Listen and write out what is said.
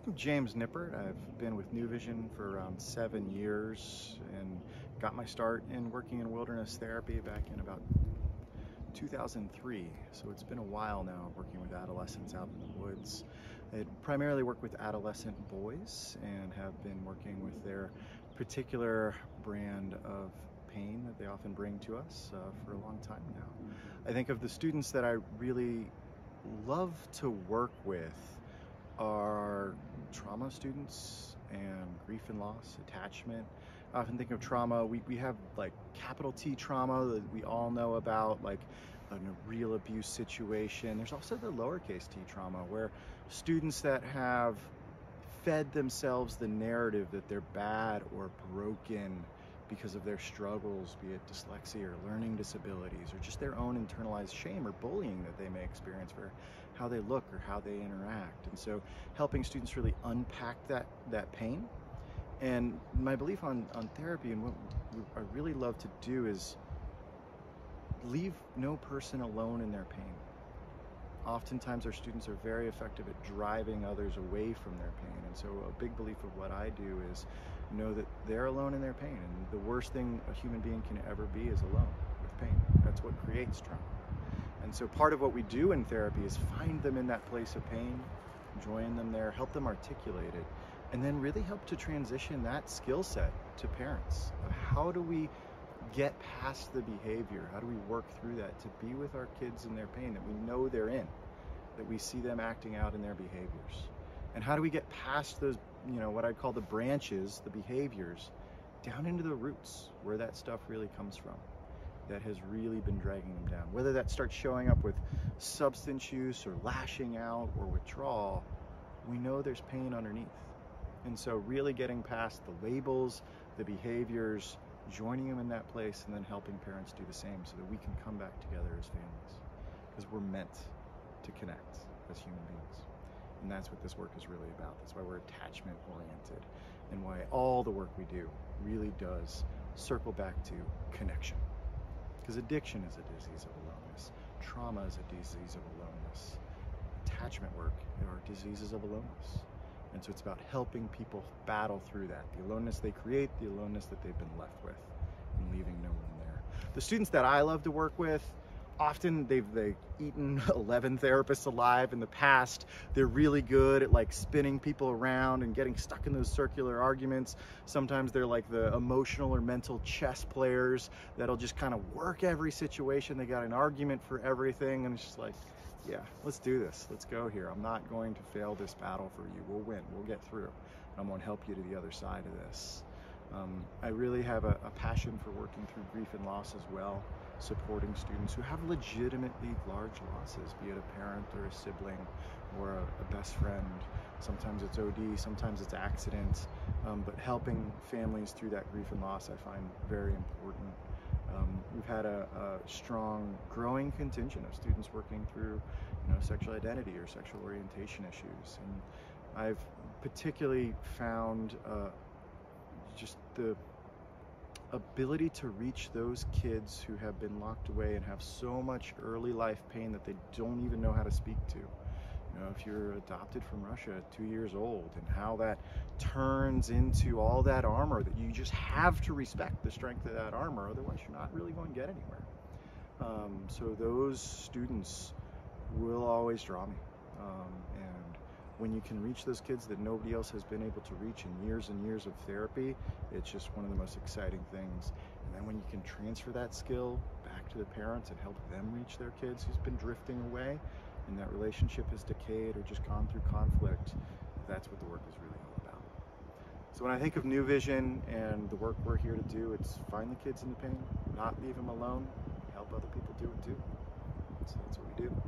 I'm James Nippert. I've been with New Vision for around 7 years and got my start in working in wilderness therapy back in about 2003. So it's been a while now working with adolescents out in the woods. I primarily work with adolescent boys and have been working with their particular brand of pain that they often bring to us for a long time now. I think of the students that I really love to work with are trauma students and grief and loss, attachment. I often think of trauma, we have like capital T trauma that we all know about, like a real abuse situation. There's also the lowercase t trauma where students that have fed themselves the narrative that they're bad or broken because of their struggles, be it dyslexia or learning disabilities, or just their own internalized shame or bullying that they may experience for how they look or how they interact. And so helping students really unpack that pain. And my belief on therapy and what I really love to do is leave no person alone in their pain. Oftentimes our students are very effective at driving others away from their pain. And so a big belief of what I do is know that they're alone in their pain. And the worst thing a human being can ever be is alone with pain. That's what creates trauma. And so part of what we do in therapy is find them in that place of pain, join them there, help them articulate it, and then really help to transition that skill set to parents. How do we get past the behavior? How do we work through that to be with our kids in their pain that we know they're in, that we see them acting out in their behaviors? And how do we get past those, what I call the branches, the behaviors, down into the roots where that stuff really comes from, that has really been dragging them down? Whether that starts showing up with substance use or lashing out or withdrawal, we know there's pain underneath. And so really getting past the labels, the behaviors, joining them in that place, and then helping parents do the same so that we can come back together as families, because we're meant to connect as human beings. And that's what this work is really about. That's why we're attachment oriented, and why all the work we do really does circle back to connection. Because addiction is a disease of aloneness. Trauma is a disease of aloneness. Attachment work are diseases of aloneness. And so it's about helping people battle through that, the aloneness they create, the aloneness that they've been left with, and leaving no one there. The students that I love to work with, often they've eaten 11 therapists alive in the past. They're really good at like spinning people around and getting stuck in those circular arguments. Sometimes they're like the emotional or mental chess players that'll just kind of work every situation. They got an argument for everything, and it's just like, yeah, let's do this. Let's go here. I'm not going to fail this battle for you. We'll win. We'll get through. I'm going to help you to the other side of this. I really have a passion for working through grief and loss as well, supporting students who have legitimately large losses, be it a parent or a sibling or a best friend. Sometimes it's OD, sometimes it's accident, but helping families through that grief and loss I find very important. We've had a strong growing contingent of students working through sexual identity or sexual orientation issues, and I've particularly found just the ability to reach those kids who have been locked away and have so much early life pain that they don't even know how to speak to. If you're adopted from Russia at 2 years old, and how that turns into all that armor that you just have to respect the strength of that armor, otherwise you're not really going to get anywhere. So those students will always draw me. And when you can reach those kids that nobody else has been able to reach in years and years of therapy, it's just one of the most exciting things. And then when you can transfer that skill back to the parents and help them reach their kids who's been drifting away, and that relationship has decayed or just gone through conflict, that's what the work is really all about. So when I think of New Vision and the work we're here to do, it's find the kids in the pain, not leave them alone, help other people do it too. So that's what we do.